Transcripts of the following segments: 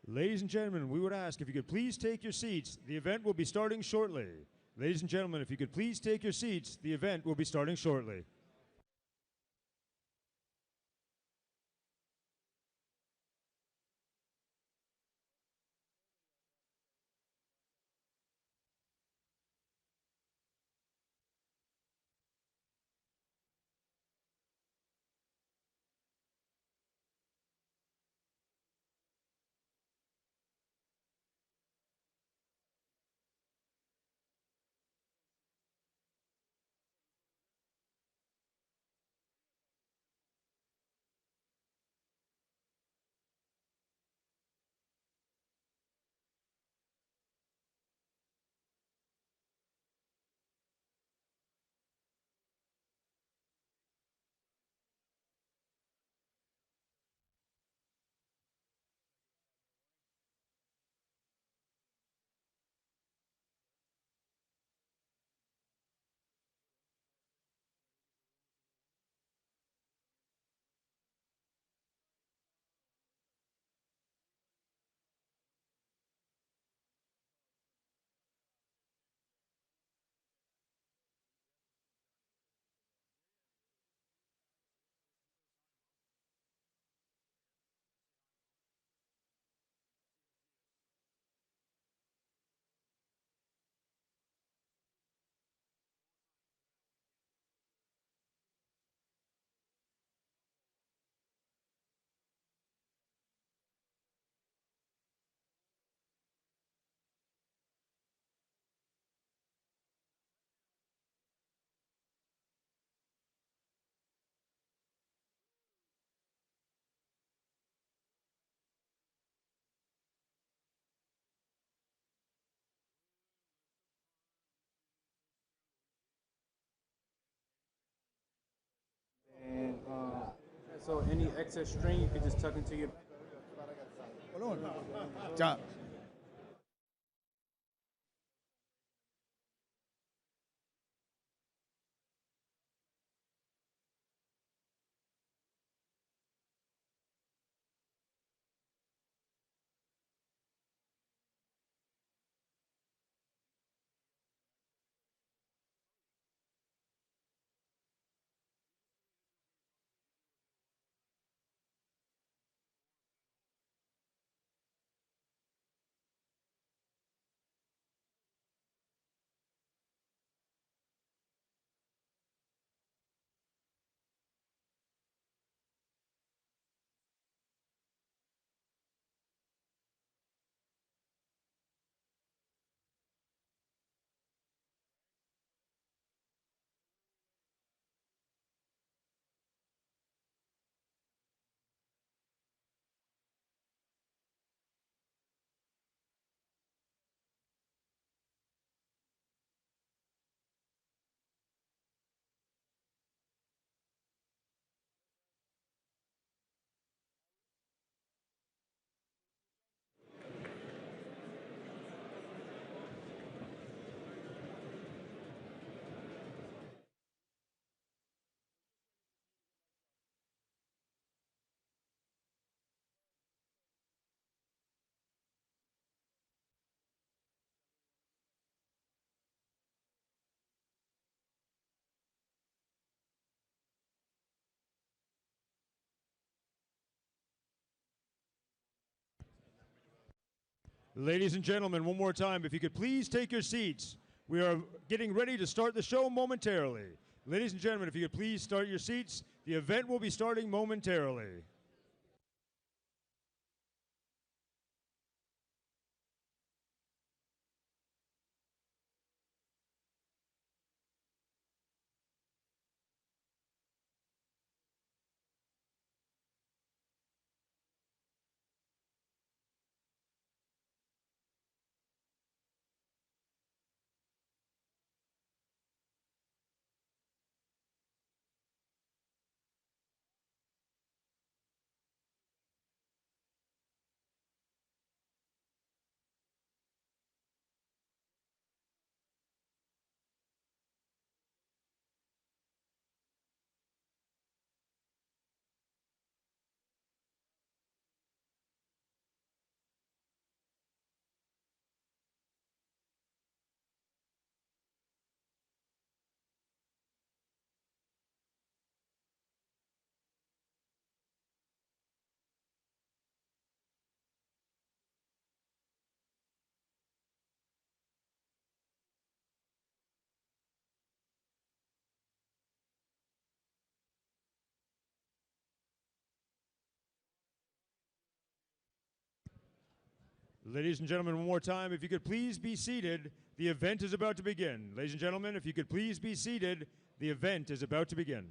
Ladies and gentlemen, we would ask if you could please take your seats. The event will be starting shortly. Ladies and gentlemen, if you could please take your seats, the event will be starting shortly. And so any excess string you could just tuck into your. Ya. Ladies and gentlemen, one more time, if you could please take your seats. We are getting ready to start the show momentarily. Ladies and gentlemen, if you could please start your seats, the event will be starting momentarily. Ladies and gentlemen, one more time, if you could please be seated, the event is about to begin. Ladies and gentlemen, if you could please be seated, the event is about to begin.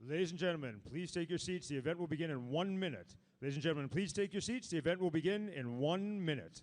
Ladies and gentlemen, please take your seats. The event will begin in 1 minute. Ladies and gentlemen, please take your seats. The event will begin in 1 minute.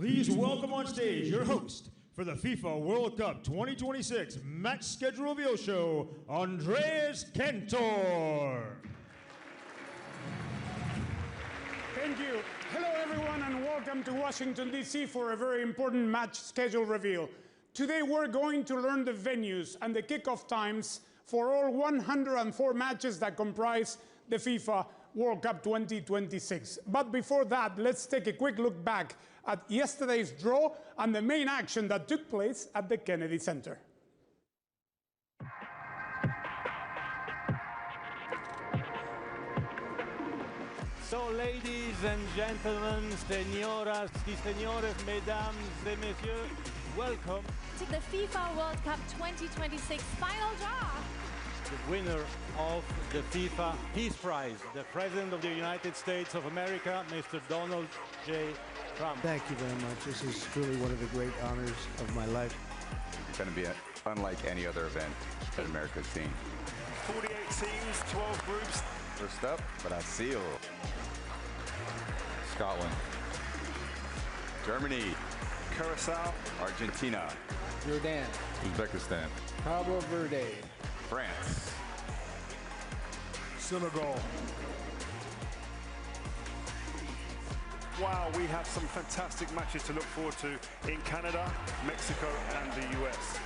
Please welcome on stage your host for the FIFA World Cup 2026 Match Schedule Reveal Show, Andres Cantor. Thank you. Hello, everyone, and welcome to Washington, D.C. for a very important match schedule reveal. Today, we're going to learn the venues and the kickoff times for all 104 matches that comprise the FIFA World Cup 2026. But before that, let's take a quick look back at yesterday's draw and the main action that took place at the Kennedy Center. So, ladies and gentlemen, señoras y señores, mesdames et messieurs, welcome to the FIFA World Cup 2026 final draw. the winner of the FIFA Peace Prize, the President of the United States of America, Mr. Donald J. Trump. Thank you very much. This is truly one of the great honors of my life. It's going to be unlike any other event that America's seen. 48 teams, 12 groups. First up, Brazil. Scotland. Germany. Curacao. Argentina. Jordan. Uzbekistan. Cabo Verde. France. Senegal. Wow, we have some fantastic matches to look forward to in Canada, Mexico, and the US.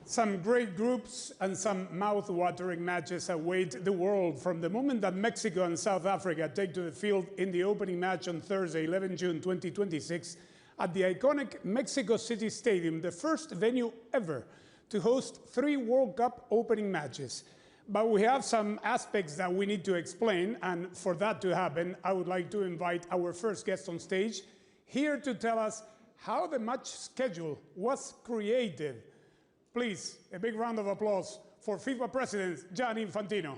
Some great groups and some mouth-watering matches await the world from the moment that Mexico and South Africa take to the field in the opening match on Thursday, 11 June 2026, at the iconic Mexico City Stadium, the first venue ever to host 3 World Cup opening matches. But we have some aspects that we need to explain, and for that to happen, I would like to invite our first guest on stage here to tell us how the match schedule was created. Please, a big round of applause for FIFA President Gianni Infantino.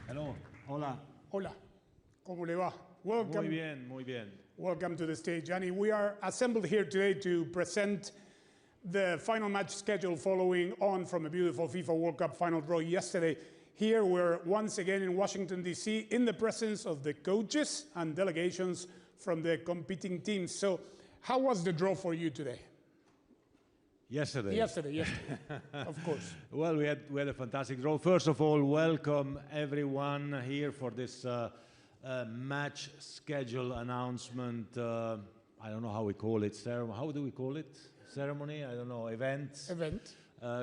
Hello, hola. Hola, ¿cómo le va? Welcome. Muy bien, muy bien. Welcome to the stage, Gianni. We are assembled here today to present the final match schedule following on from a beautiful FIFA World Cup final draw yesterday. Here we're once again in Washington, D.C., in the presence of the coaches and delegations from the competing teams. So how was the draw for you today? Yesterday, of course. Well, we had a fantastic draw. First of all, welcome everyone here for this match schedule announcement. I don't know how we call it. How do we call it? Ceremony? I don't know. Event.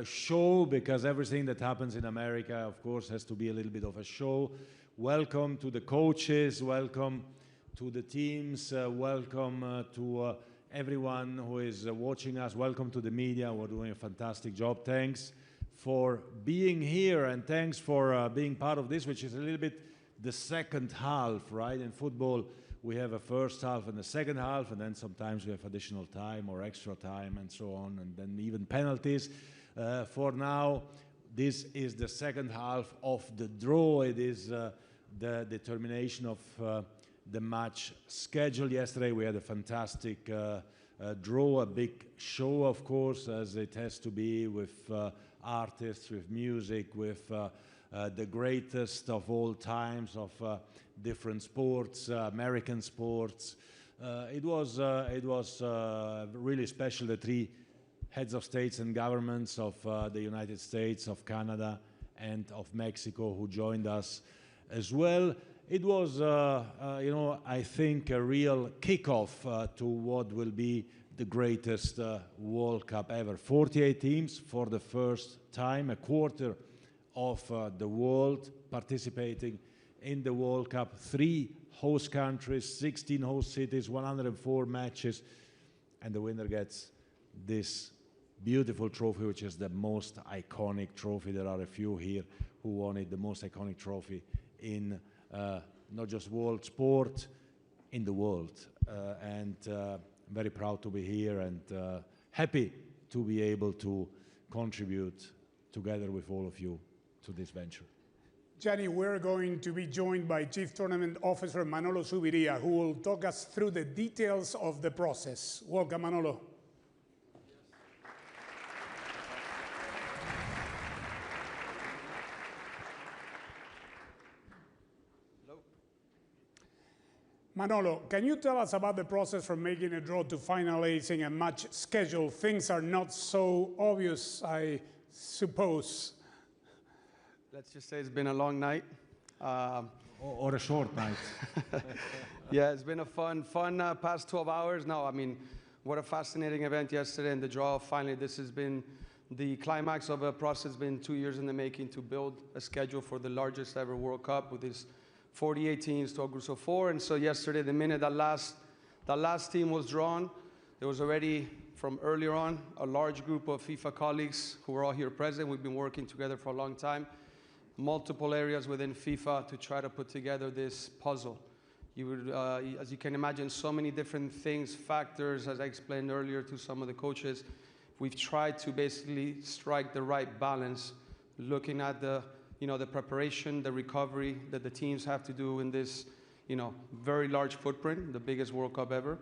Show, because everything that happens in America, of course, has to be a little bit of a show. Welcome to the coaches, welcome to the teams, welcome to everyone who is watching us, welcome to the media. We're doing a fantastic job. Thanks for being here, and thanks for being part of this, which is a little bit the second half, right? In football, we have a first half and a second half, and then sometimes we have additional time or extra time and so on, and then even penalties. For now, this is the second half of the draw. It is the determination of the match schedule. Yesterday we had a fantastic draw, a big show, of course, as it has to be, with artists, with music, with the greatest of all times of different sports, American sports. It was really special, the 3 heads of states and governments of the United States, of Canada, and of Mexico who joined us as well. It was, you know, I think a real kickoff to what will be the greatest World Cup ever. 48 teams for the first time, a quarter of the world participating in the World Cup. 3 host countries, 16 host cities, 104 matches, and the winner gets this beautiful trophy, which is the most iconic trophy. There are a few here who won it, the most iconic trophy in not just world sport, in the world. And I'm very proud to be here and happy to be able to contribute together with all of you to this venture. Gianni, we're going to be joined by Chief Tournament Officer Manolo Zubiria, who will talk us through the details of the process. Welcome, Manolo. Manolo, can you tell us about the process from making a draw to finalizing a match schedule? Things are not so obvious, I suppose. Let's just say it's been a long night. Or a short night. Yeah, it's been a fun past 12 hours. No, I mean, what a fascinating event yesterday, and the draw. Finally, this has been the climax of a process. Been 2 years in the making to build a schedule for the largest ever World Cup with these 48 teams, 12 groups of 4. And so yesterday, the minute that last team was drawn, there was already, from earlier on, a large group of FIFA colleagues who were all here present. We've been working together for a long time. Multiple areas within FIFA to try to put together this puzzle. You would, as you can imagine, so many different things, factors, as I explained earlier to some of the coaches. We've tried to basically strike the right balance, looking at the preparation, the recovery that the teams have to do in this, very large footprint, the biggest World Cup ever.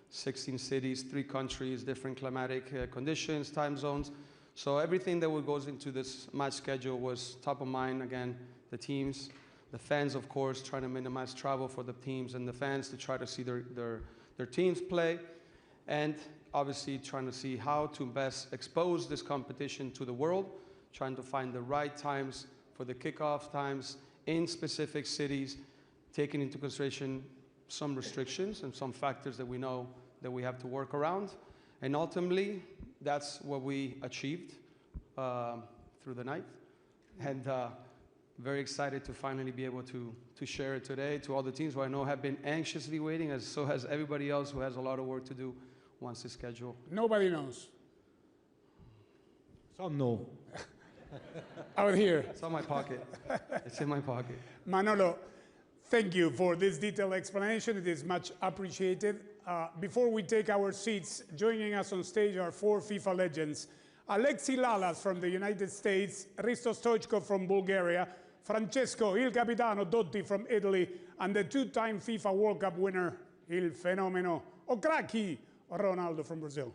16 cities, 3 countries, different climatic conditions, time zones. So everything that goes into this match schedule was top of mind. Again, the teams, the fans, of course, trying to minimize travel for the teams and the fans to try to see their teams play. And obviously trying to see how to best expose this competition to the world, trying to find the right times for the kickoff times in specific cities, taking into consideration some restrictions and some factors that we know that we have to work around. And ultimately, that's what we achieved through the night. And very excited to finally be able to share it today to all the teams who I know have been anxiously waiting, as so has everybody else who has a lot of work to do once the schedule. Nobody knows. Some know. Out here. It's in my pocket. It's in my pocket. Manolo, thank you for this detailed explanation. It is much appreciated. Before we take our seats, joining us on stage are 4 FIFA legends. Alexi Lalas from the United States, Hristo Stoichkov from Bulgaria, Francesco Il Capitano Totti from Italy, and the 2-time FIFA World Cup winner, Il Fenomeno o Cracky, Ronaldo from Brazil.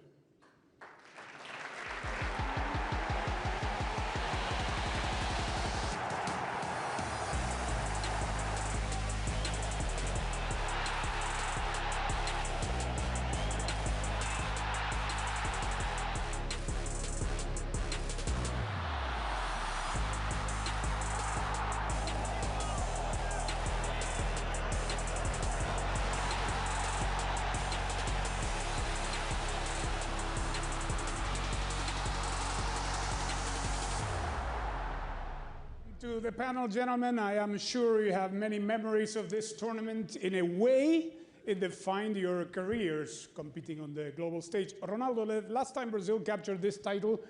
To the panel, gentlemen, I am sure you have many memories of this tournament. In a way, it defined your careers competing on the global stage. Ronaldo, last time Brazil captured this title,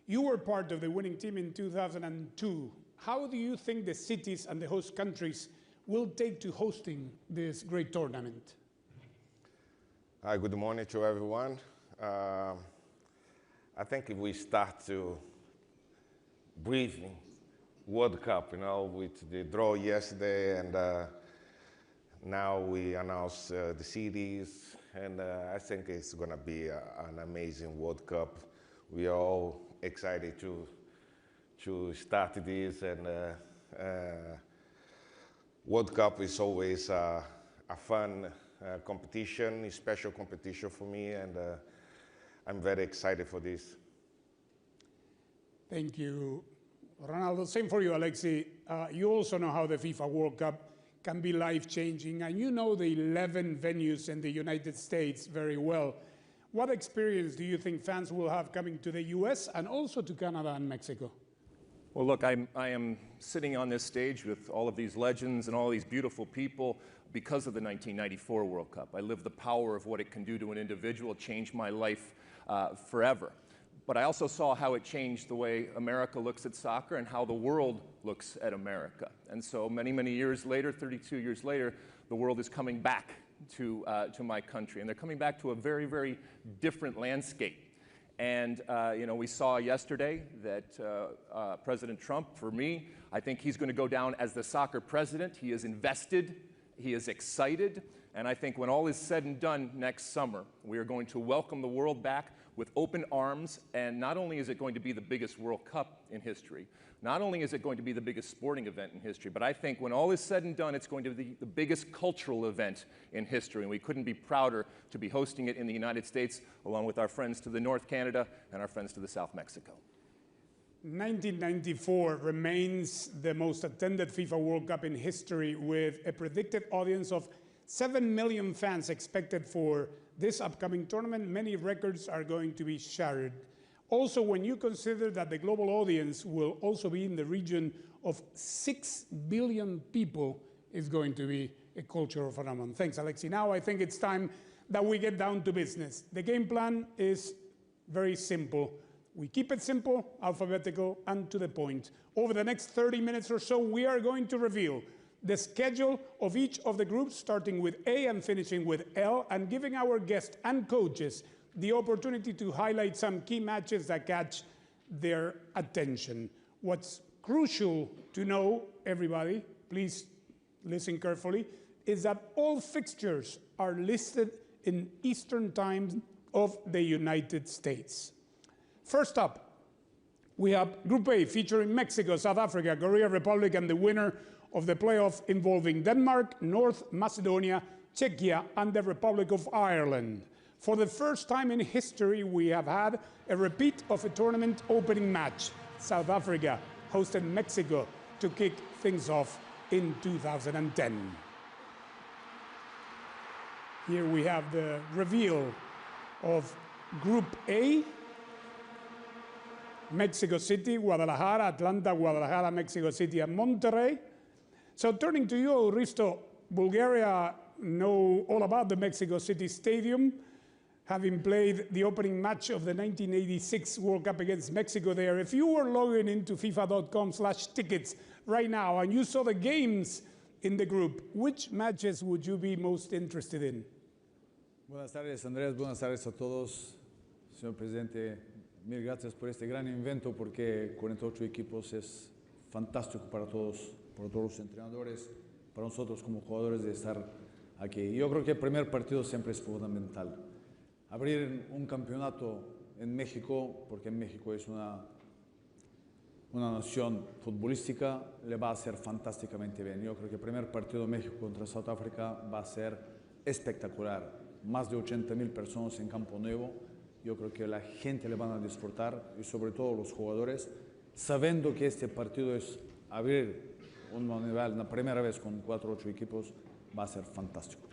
you were part of the winning team in 2002. How do you think the cities and the host countries will take to hosting this great tournament? Hi, good morning to everyone. I think if we start to breathing World Cup, with the draw yesterday, and now we announce the cities, and I think it's going to be an amazing World Cup. We are all excited to start this, and World Cup is always a fun competition, a special competition for me, and I'm very excited for this. Thank you, Ronaldo. Same for you, Alexi. You also know how the FIFA World Cup can be life-changing, and you know the 11 venues in the United States very well. What experience do you think fans will have coming to the US and also to Canada and Mexico? Well, look, I am sitting on this stage with all of these legends and all these beautiful people because of the 1994 World Cup. I lived the power of what it can do to an individual, changed my life forever. But I also saw how it changed the way America looks at soccer and how the world looks at America. And so many, many years later, 32 years later, the world is coming back to my country. And they're coming back to a very, very different landscape. And we saw yesterday that President Trump, for me, I think he's going to go down as the soccer president. He is invested He is excited, and I think when all is said and done next summer, we are going to welcome the world back with open arms, and not only is it going to be the biggest World Cup in history, not only is it going to be the biggest sporting event in history, but I think when all is said and done, it's going to be the biggest cultural event in history, and we couldn't be prouder to be hosting it in the United States, along with our friends to the North Canada and our friends to the South Mexico. 1994 remains the most attended FIFA World Cup in history, with a predicted audience of 7 million fans expected for this upcoming tournament. Many records are going to be shattered. Also, when you consider that the global audience will also be in the region of 6 billion people, it's going to be a cultural phenomenon. Thanks, Alexi. Now I think it's time that we get down to business. The game plan is very simple. We keep it simple, alphabetical, and to the point. Over the next 30 minutes or so, we are going to reveal the schedule of each of the groups, starting with A and finishing with L, and giving our guests and coaches the opportunity to highlight some key matches that catch their attention. What's crucial to know, everybody, please listen carefully, is that all fixtures are listed in Eastern Time of the United States. First up, we have Group A, featuring Mexico, South Africa, Korea Republic, and the winner of the playoff involving Denmark, North Macedonia, Czechia, and the Republic of Ireland. For the first time in history, we have had a repeat of a tournament opening match. South Africa hosted Mexico to kick things off in 2010. Here we have the reveal of Group A. Mexico City, Guadalajara, Atlanta, Guadalajara, Mexico City, and Monterrey. So turning to you, Risto, Bulgaria know all about the Mexico City Stadium, having played the opening match of the 1986 World Cup against Mexico there. If you were logging into FIFA.com/tickets right now and you saw the games in the group, which matches would you be most interested in? Buenas tardes, Andrés. Buenas tardes a todos. Señor Presidente, mil gracias por este gran evento, porque 48 equipos es fantástico para todos los entrenadores, para nosotros como jugadores de estar aquí. Yo creo que el primer partido siempre es fundamental. Abrir un campeonato en México, porque México es una nación futbolística, le va a hacer fantásticamente bien. Yo creo que el primer partido de México contra South Africa va a ser espectacular. Más de 80,000 personas en Campo Nuevo. Yo creo que la gente le van a disfrutar, y sobre todo los jugadores, sabiendo que este partido es abrir un nivel, la primera vez con 4-8 equipos, va a ser fantástico.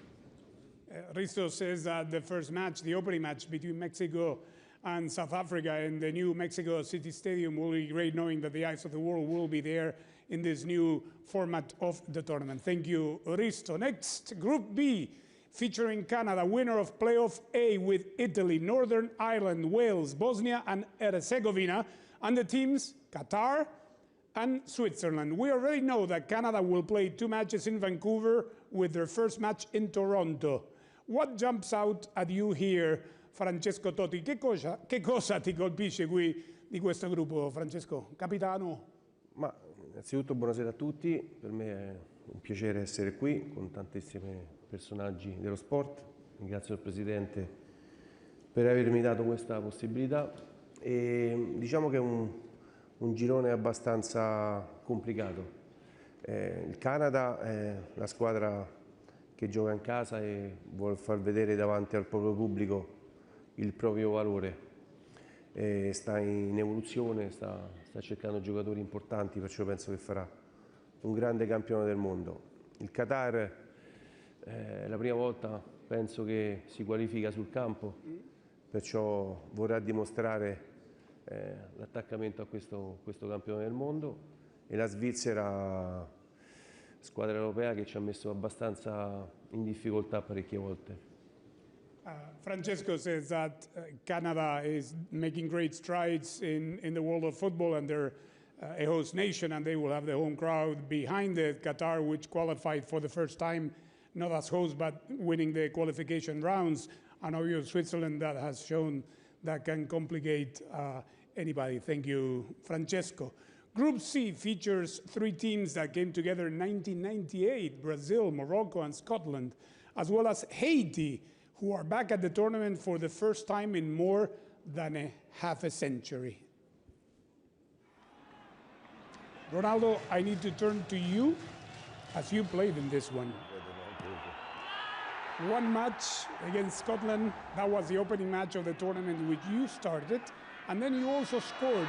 Risto says that the first match, the opening match between Mexico and South Africa in the new Mexico City Stadium will be great, knowing that the eyes of the world will be there in this new format of the tournament. Thank you, Risto. Next, Group B, featuring Canada, winner of Playoff A with Italy, Northern Ireland, Wales, Bosnia and Herzegovina, and the teams Qatar and Switzerland. We already know that Canada will play 2 matches in Vancouver, with their first match in Toronto. What jumps out at you here, Francesco Totti? Che cosa ti colpisce qui di questo gruppo, Francesco? Capitano? Ma innanzitutto buonasera a tutti, per me è un piacere essere qui con tantissimi personaggi dello sport. Ringrazio il Presidente per avermi dato questa possibilità, e diciamo che è un girone abbastanza complicato. Il Canada è la squadra che gioca in casa e vuole far vedere davanti al proprio pubblico il proprio valore. Sta in evoluzione, sta cercando giocatori importanti, perciò penso che farà un grande campione del mondo. Il Qatar è la prima volta, penso, che si qualifica sul campo, perciò vorrà dimostrare l'attaccamento a questo campione del mondo. E la Svizzera, squadra europea che ci ha messo abbastanza in difficoltà parecchie volte. Francesco says that Canada is making great strides in the world of football, and they're a host nation, and they will have the home crowd behind it. Qatar, which qualified for the first time, not as host, but winning the qualification rounds. And obviously Switzerland, that has shown that can complicate anybody. Thank you, Francesco. Group C features 3 teams that came together in 1998, Brazil, Morocco, and Scotland, as well as Haiti, who are back at the tournament for the first time in more than a half a century. Ronaldo, I need to turn to you as you played in this one. One match against Scotland, that was the opening match of the tournament in which you started, and then you also scored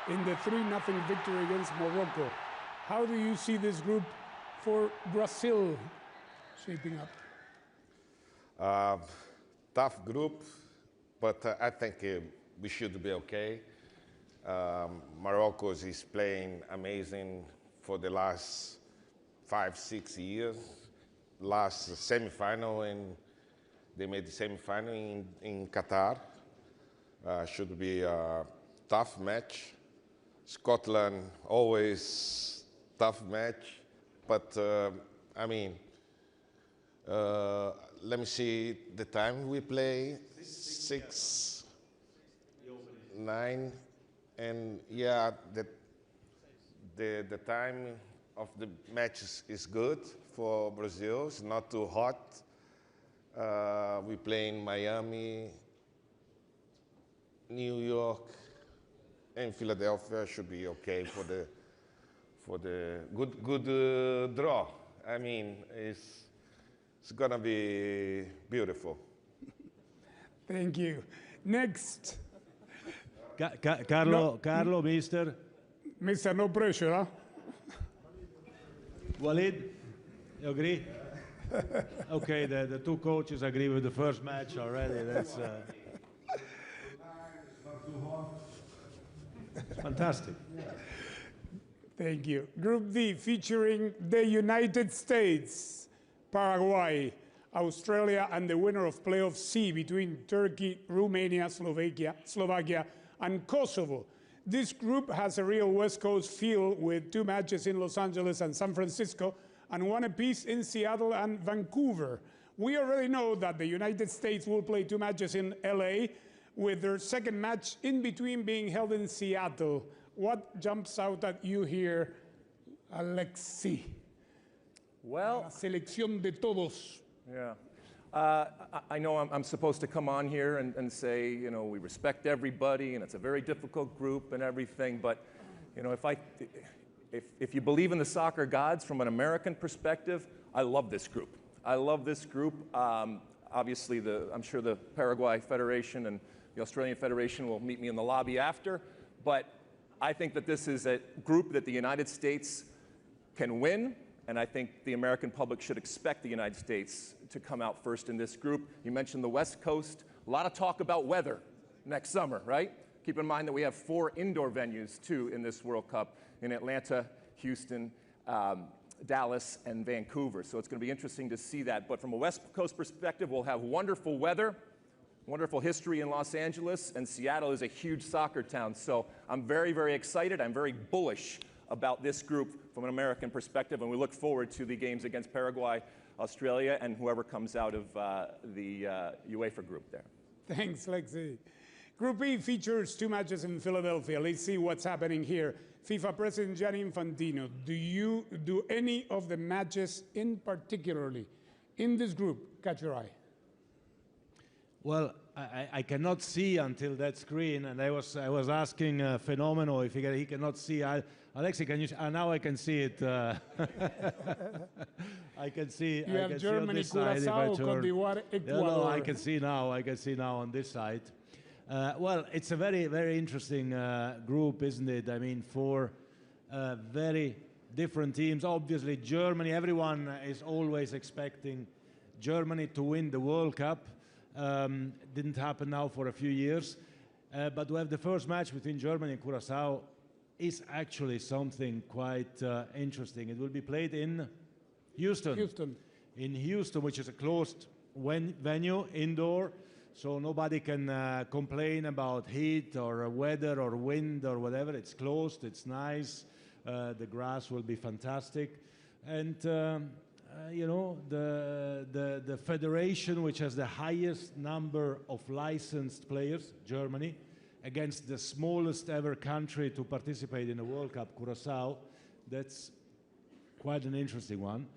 in the 3-0 victory against Morocco. How do you see this group for Brazil shaping up? Tough group, but I think we should be okay. Morocco is playing amazing for the last 5-6 years. Last semi-final, and they made the semi-final in Qatar. Should be a tough match. Scotland, always tough match, but I mean, let me see the time we play, 6, 9, and yeah, the time of the match is good for Brazil. It's not too hot. We play in Miami, New York, and Philadelphia. Should be okay for the good draw. I mean, it's gonna be beautiful. Thank you. Next. Carlo, Mister. Mister, no pressure, huh? Walid, you agree? Okay, the 2 coaches agree with the first match already. That's fantastic. Thank you. Group D featuring the United States, Paraguay, Australia, and the winner of playoff C between Turkey, Romania, Slovakia, and Kosovo. This group has a real West Coast feel with 2 matches in Los Angeles and San Francisco and 1 apiece in Seattle and Vancouver. We already know that the United States will play 2 matches in LA, with their second match in between being held in Seattle. What jumps out at you here, Alexi? Well, la selección de todos. Yeah. I know I'm supposed to come on here and say, you know, we respect everybody and it's a very difficult group and everything, but, you know, if you believe in the soccer gods from an American perspective, I love this group. I love this group. Obviously, I'm sure the Paraguay Federation and the Australian Federation will meet me in the lobby after, but I think that this is a group that the United States can win, and I think the American public should expect the United States to come out first in this group. You mentioned the West Coast. A lot of talk about weather next summer, right? Keep in mind that we have 4 indoor venues, too, in this World Cup, in Atlanta, Houston, Dallas, and Vancouver. So it's going to be interesting to see that. But from a West Coast perspective, we'll have wonderful weather, wonderful history in Los Angeles, and Seattle is a huge soccer town. So I'm very, very excited. I'm very bullish about this group from an American perspective, and we look forward to the games against Paraguay, Australia, and whoever comes out of the UEFA group there. Thanks, Lexi. Group E features 2 matches in Philadelphia. Let's see what's happening here. FIFA President Gianni Infantino, do any of the matches in particularly in this group catch your eye? Well, I cannot see until that screen, and I was asking Fenomeno if he cannot see. Alexi, can you? Now I can see it. I can see. You have Germany, Curaçao, Côte d'Ivoire, Ecuador. No, I can see now. I can see now on this side. Well, it's a very, very interesting group, isn't it? I mean, 4 very different teams. Obviously, Germany. Everyone is always expecting Germany to win the World Cup. Didn't happen now for a few years. But to have the first match between Germany and Curaçao is actually something quite interesting. It will be played in Houston. In Houston, which is a closed venue, indoor, so nobody can complain about heat or weather or wind or whatever. It's closed, it's nice, the grass will be fantastic. And you know, the federation which has the highest number of licensed players, Germany, against the smallest ever country to participate in the World Cup, Curaçao. That's quite an interesting one.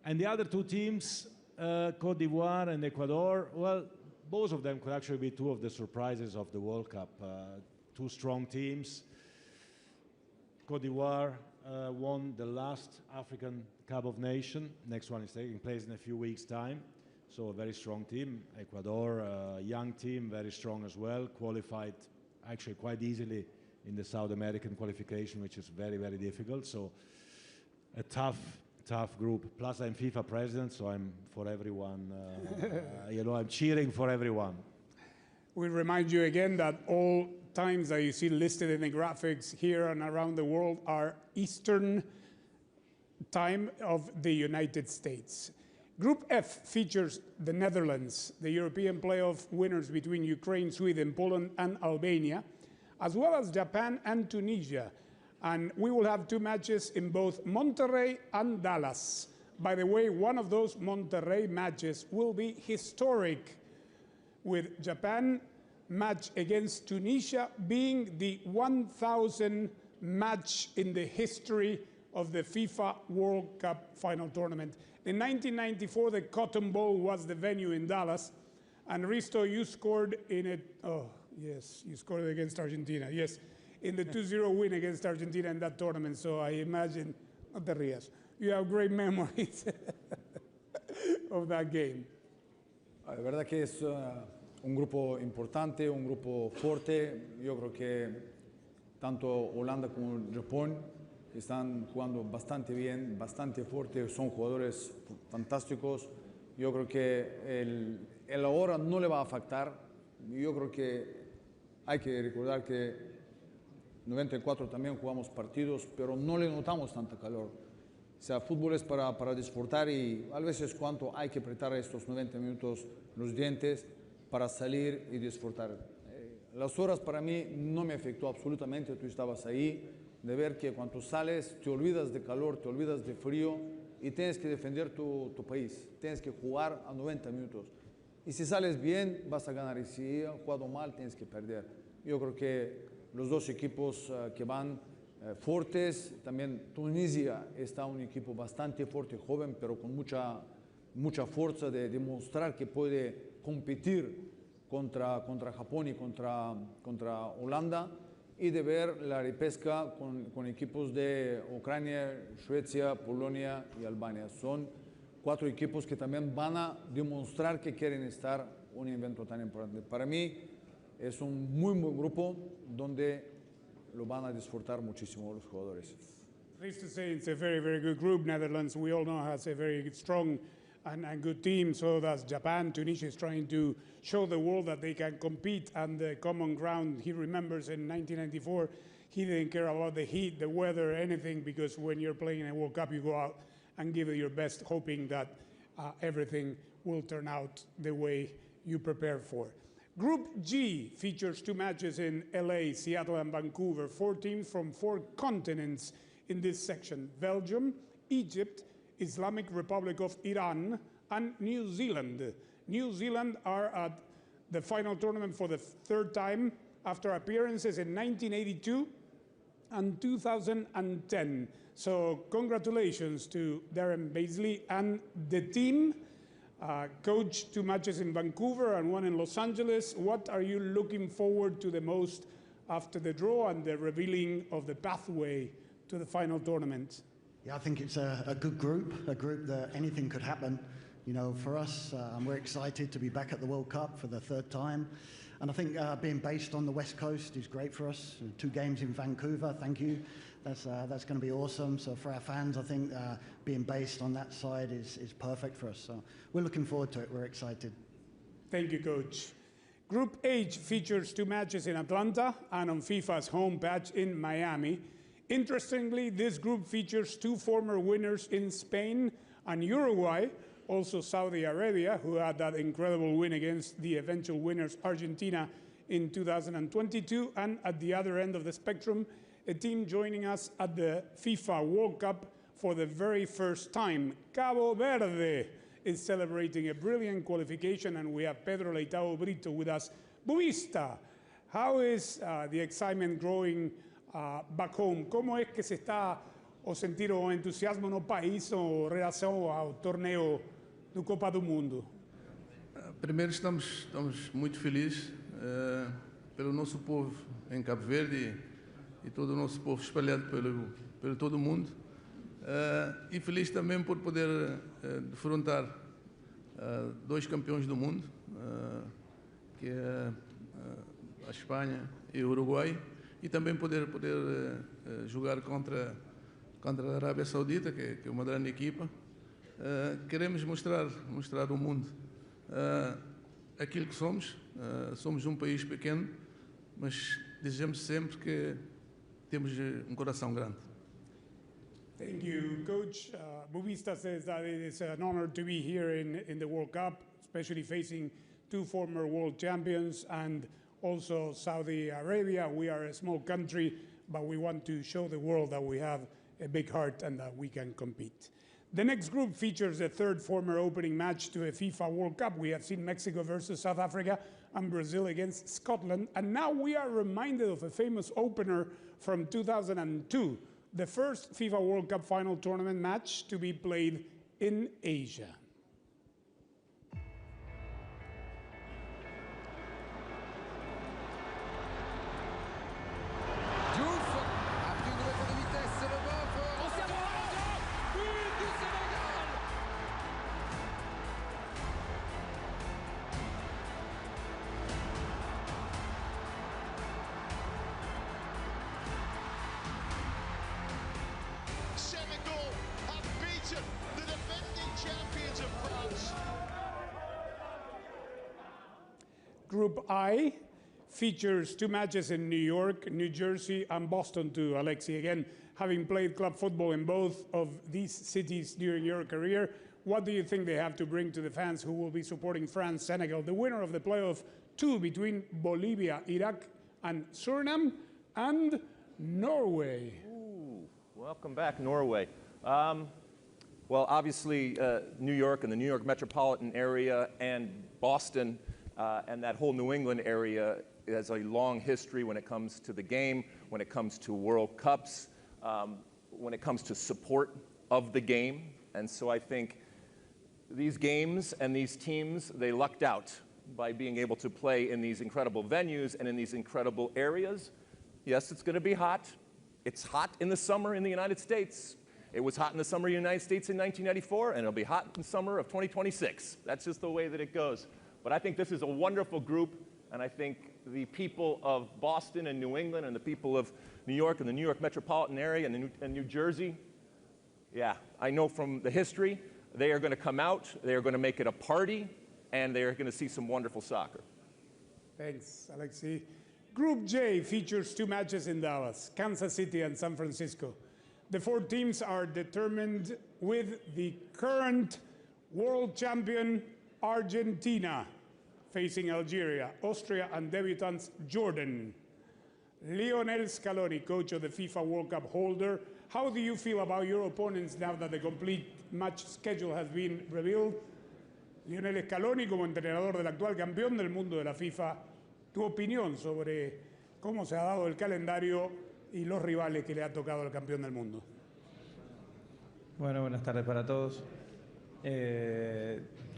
And the other two teams, Côte d'Ivoire and Ecuador, well, both of them could actually be two of the surprises of the World Cup. Two strong teams. Côte d'Ivoire won the last African Cup of Nations. Next one is taking place in a few weeks' time. So a very strong team. Ecuador, a young team, very strong as well. Qualified actually quite easily in the South American qualification, which is very, very difficult. So a tough group. Plus I'm FIFA president, so I'm for everyone. You know, I'm cheering for everyone. We remind you again that all times that you see listed in the graphics here and around the world are Eastern time of the United States. Group F features the Netherlands, the European playoff winners between Ukraine, Sweden, Poland, and Albania, as well as Japan and Tunisia. And we will have two matches in both Monterrey and Dallas. By the way, one of those Monterrey matches will be historic, with Japan match against Tunisia being the 1,000th match in the history of the FIFA World Cup final tournament. In 1994, the Cotton Bowl was the venue in Dallas. And Risto, you scored in it. Oh, yes, you scored against Argentina. Yes, in the 2-0 win against Argentina in that tournament. So I imagine, no te rías, you have great memories of that game. La verdad que es un grupo importante, un grupo fuerte. Yo creo que tanto Holanda como Japón están jugando bastante bien, bastante fuerte, son jugadores fantásticos. Yo creo que el ahora no le va a afectar. Yo creo que hay que recordar que en 94 también jugamos partidos, pero no le notamos tanta calor. O sea, fútbol es para disfrutar y a veces cuando hay que apretar estos 90 minutos los dientes para salir y disfrutar. Las horas para mí no me afectó absolutamente, tú estabas ahí, de ver que cuando sales te olvidas de calor, te olvidas de frío y tienes que defender tu país, tienes que jugar a 90 minutos. Y si sales bien, vas a ganar, y si has jugado mal, tienes que perder. Yo creo que los dos equipos que van fuertes, también Tunisia está un equipo bastante fuerte, joven, pero con mucha fuerza de demostrar que puede competir contra Japón y contra Holanda, y de ver la repesca con equipos de Ucrania, Suecia, Polonia y Albania. Son 4 equipos que también van a demostrar que quieren estar en un evento tan importante. Para mí es un muy buen grupo donde lo van a disfrutar muchísimo los jugadores. Pleased to say it's a very, very good group. Netherlands, we all know, has a very strong and good team. So does Japan. Tunisia is trying to show the world that they can compete on the common ground. He remembers in 1994, he didn't care about the heat, the weather, anything, because when you're playing in a World Cup, you go out and give it your best, hoping that everything will turn out the way you prepare for. Group G features 2 matches in LA, Seattle, and Vancouver. 4 teams from 4 continents in this section: Belgium, Egypt, Islamic Republic of Iran, and New Zealand. New Zealand are at the final tournament for the 3rd time after appearances in 1982 and 2010. So congratulations to Darren Baisley and the team. Coach, 2 matches in Vancouver and 1 in Los Angeles. What are you looking forward to the most after the draw and the revealing of the pathway to the final tournament? Yeah, I think it's a good group, a group that anything could happen. You know, for us, we're excited to be back at the World Cup for the 3rd time. And I think being based on the West Coast is great for us. 2 games in Vancouver, thank you. That's going to be awesome. So for our fans, I think being based on that side is perfect for us. So we're looking forward to it. We're excited. Thank you, Coach. Group H features 2 matches in Atlanta and on FIFA's home patch in Miami. Interestingly, this group features 2 former winners in Spain and Uruguay, also Saudi Arabia, who had that incredible win against the eventual winners Argentina in 2022, and at the other end of the spectrum, a team joining us at the FIFA World Cup for the very first time. Cabo Verde is celebrating a brilliant qualification, and we have Pedro Leitao Brito with us. Buista, How is the excitement growing back home? ¿Cómo es que se está o sentir o entusiasmo no país ou relação ao torneo do Copa do Mundo? Primeiro estamos muito felizes pelo nosso povo em Cabo Verde e todo o nosso povo espalhado pelo todo o mundo. E feliz também por poder defrontar dois campeões do mundo, que é a Espanha e o Uruguai, e também poder jogar contra a Arábia Saudita, que é uma grande equipa. Queremos mostrar ao mundo aquilo que somos. Somos um país pequeno, mas desejamos sempre que temos um coração grande. Thank you, Coach. Bubista says that it is an honor to be here in the World Cup, especially facing two former world champions and also Saudi Arabia. We are a small country, but we want to show the world that we have a big heart and that we can compete. The next group features the third former opening match to a FIFA World Cup. We have seen Mexico versus South Africa and Brazil against Scotland. And now we are reminded of a famous opener from 2002, the first FIFA World Cup final tournament match to be played in Asia. Group I features two matches in New York, New Jersey, and Boston too, Alexi. Again, having played club football in both of these cities during your career, what do you think they have to bring to the fans who will be supporting France, Senegal, the winner of the playoff two between Bolivia, Iraq, and Suriname, and Norway? Ooh, welcome back, Norway. Well, obviously, New York and the New York metropolitan area and Boston and that whole New England area has a long history when it comes to the game, when it comes to World Cups, when it comes to support of the game. And so I think these games and these teams, they lucked out by being able to play in these incredible venues and in these incredible areas. Yes, it's going to be hot. It's hot in the summer in the United States. It was hot in the summer in the United States in 1994, and it'll be hot in the summer of 2026. That's just the way that it goes. But I think this is a wonderful group, and I think the people of Boston and New England and the people of New York and the New York metropolitan area and New Jersey, yeah, I know from the history, they are going to come out, they are going to make it a party, and they are going to see some wonderful soccer. Thanks, Alexi. Group J features two matches in Dallas, Kansas City and San Francisco. The four teams are determined with the current world champion Argentina facing Algeria, Austria, and debutants Jordan. Lionel Scaloni, coach of the FIFA World Cup holder, how do you feel about your opponents now that the complete match schedule has been revealed? Lionel Scaloni, como entrenador del actual campeón del mundo de la FIFA, tu opinión sobre cómo se ha dado el calendario y los rivales que le ha tocado al campeón del mundo. Bueno, buenas tardes para todos.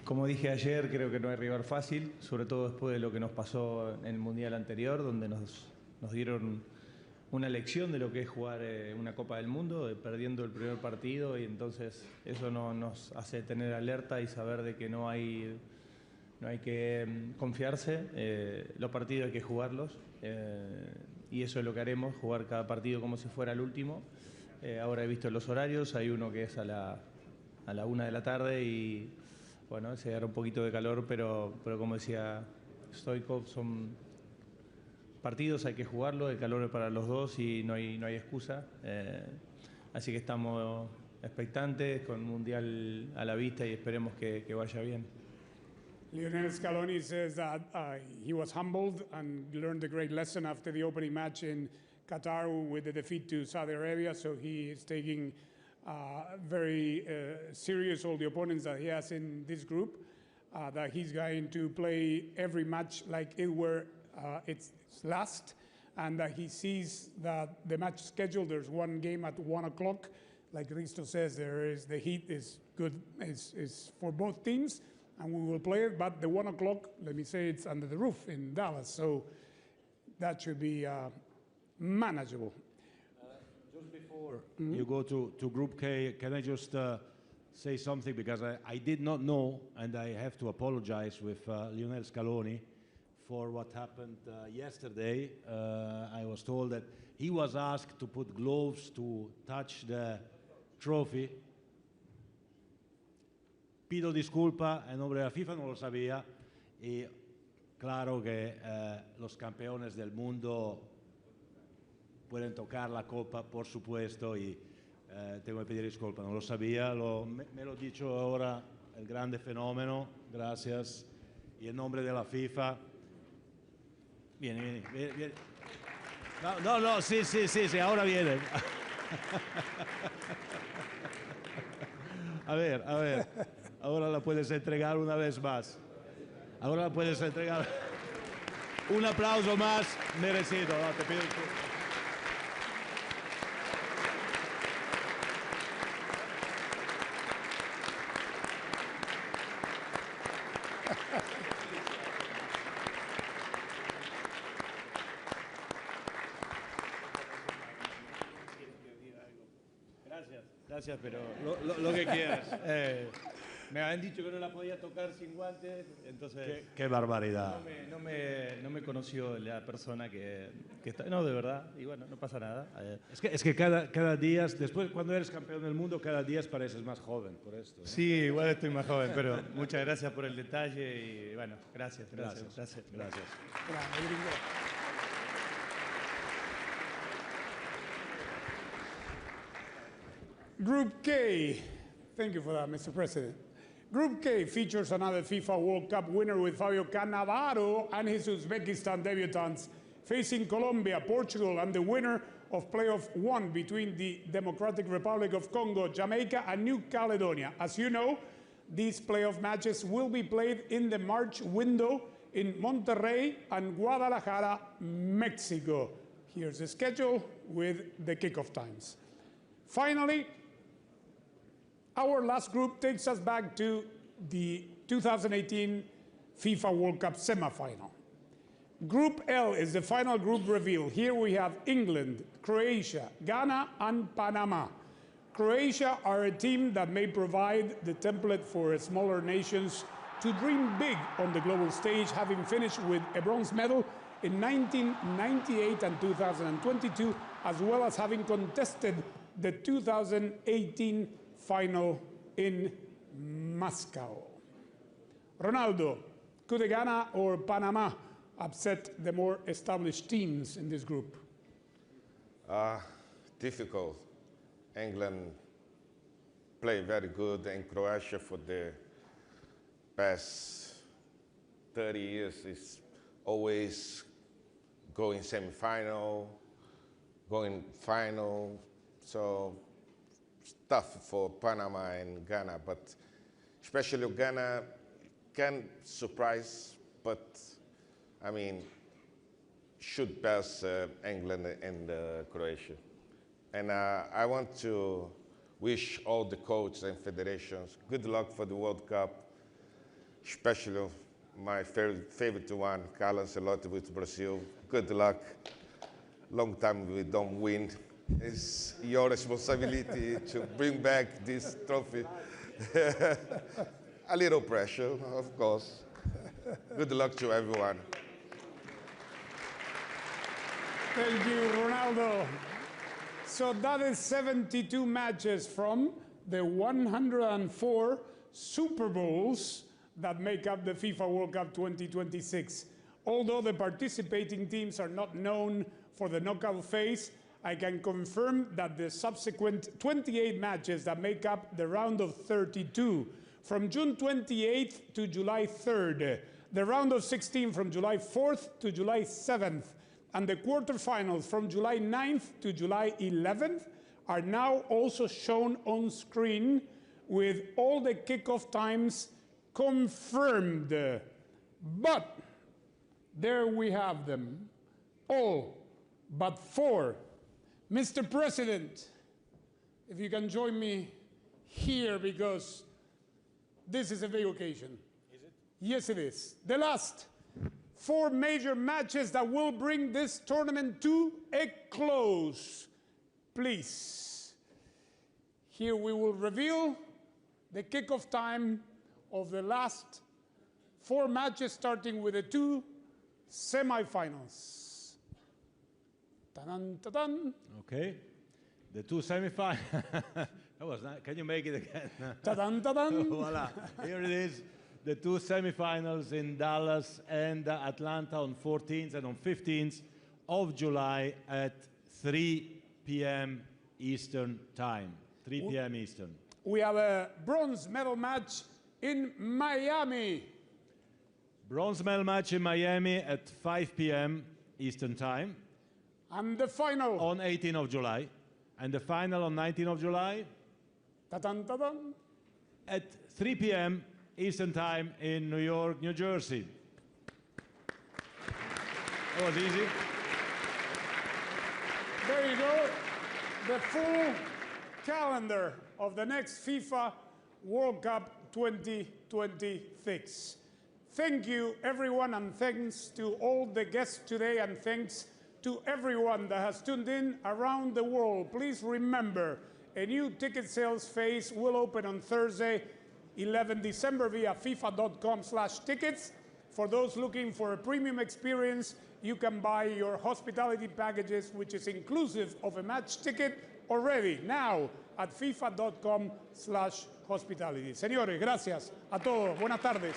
Como dije ayer, creo que no hay rival fácil, sobre todo después de lo que nos pasó en el Mundial anterior, donde nos dieron una lección de lo que es jugar una Copa del Mundo, perdiendo el primer partido, y entonces eso nos hace tener alerta y saber de que no hay que confiarse. Los partidos hay que jugarlos, y eso es lo que haremos, jugar cada partido como si fuera el último. Ahora he visto los horarios, hay uno que es a la 1 de la tarde y bueno, se dará un poquito de calor, pero como decía Stoikov, son partidos, hay que jugarlo, el calor es para los dos y no hay excusa. Así que estamos expectantes, con un Mundial a la vista y esperemos que vaya bien. Lionel Scaloni says that he was humbled and learned a great lesson after the opening match in Qatar with the defeat to Saudi Arabia, so he is taking very serious all the opponents that he has in this group, that he's going to play every match like it were it's last, and he sees that the match schedule, there's one game at 1 o'clock. Like Risto says, the heat is good, is for both teams, and we will play it, but the 1 o'clock, let me say, it's under the roof in Dallas, so that should be manageable. Just before you go to Group K, can I just say something, because I did not know, and I have to apologize with Lionel Scaloni for what happened yesterday. I was told that he was asked to put gloves to touch the trophy. Pido disculpa en nombre de la FIFA, no lo sabía, y claro que los campeones del mundo pueden tocar la copa, por supuesto, y tengo que pedir disculpas, no lo sabía, me lo ha dicho ahora el grande fenómeno, gracias, y en nombre de la FIFA. Viene. No, sí, ahora viene. A ver, ahora la puedes entregar una vez más. Ahora la puedes entregar. Un aplauso más merecido, ¿no? Te pido disculpas. Gracias, pero lo que quieras. Me habían dicho que no la podía tocar sin guantes, entonces... Qué barbaridad. No me conoció la persona que está... No, de verdad, y bueno, no pasa nada. Es que cada día, después cuando eres campeón del mundo, cada día pareces más joven, por esto, ¿no? Sí, igual estoy más joven, pero muchas gracias por el detalle y bueno, gracias. Group K, thank you for that, Mr. President. Group K features another FIFA World Cup winner with Fabio Cannavaro and his Uzbekistan debutants facing Colombia, Portugal, and the winner of playoff 1 between the Democratic Republic of Congo, Jamaica, and New Caledonia. As you know, these playoff matches will be played in the March window in Monterrey and Guadalajara, Mexico. Here's the schedule with the kickoff times. Finally, our last group takes us back to the 2018 FIFA World Cup semifinal. Group L is the final group reveal. Here we have England, Croatia, Ghana, and Panama. Croatia are a team that may provide the template for smaller nations to dream big on the global stage, having finished with a bronze medal in 1998 and 2022, as well as having contested the 2018 final in Moscow. Ronaldo, could Ghana or Panama upset the more established teams in this group? Difficult. England play very good, and Croatia for the past 30 years is always going semi-final, going final. So it's tough for Panama and Ghana, but especially Ghana can surprise, but I mean, should pass England and Croatia. And I want to wish all the coaches and federations good luck for the World Cup, especially my favorite one, Carlo Ancelotti with Brazil. Good luck. Long time we don't win. It's your responsibility to bring back this trophy. A little pressure, of course. Good luck to everyone. Thank you, Ronaldo. So that is 72 matches from the 104 Super Bowls that make up the FIFA World Cup 2026. Although the participating teams are not known for the knockout phase, I can confirm that the subsequent 28 matches that make up the round of 32 from June 28th to July 3rd, the round of 16 from July 4th to July 7th, and the quarterfinals from July 9th to July 11th are now also shown on screen with all the kickoff times confirmed. But There we have them, all but 4. Mr. President, if you can join me here, because this is a big occasion. Is it? Yes, it is. The last 4 major matches that will bring this tournament to a close. Please. Here we will reveal the kickoff time of the last 4 matches, starting with the 2 semifinals. Ta-dan, ta-dan. Okay. The 2 semifinals. That was nice. Can you make it again? Ta-dan, ta-dan. Voila. Here it is. The 2 semifinals in Dallas and Atlanta on 14th and on 15th of July at 3 p.m. Eastern Time. 3 p.m. Eastern. We have a bronze medal match in Miami. Bronze medal match in Miami at 5 p.m. Eastern Time. And the final. On 18th of July. And the final on 19th of July. Ta-dan, ta-dan. At 3 p.m. Eastern Time in New York, New Jersey. That was easy. There you go. The full calendar of the next FIFA World Cup 2026. Thank you, everyone, and thanks to all the guests today, and thanks to everyone that has tuned in around the world. Please remember, a new ticket sales phase will open on Thursday, 11 December via FIFA.com/tickets. For those looking for a premium experience, you can buy your hospitality packages, which is inclusive of a match ticket, already now at FIFA.com/hospitality. Señores, gracias a todos. Buenas tardes.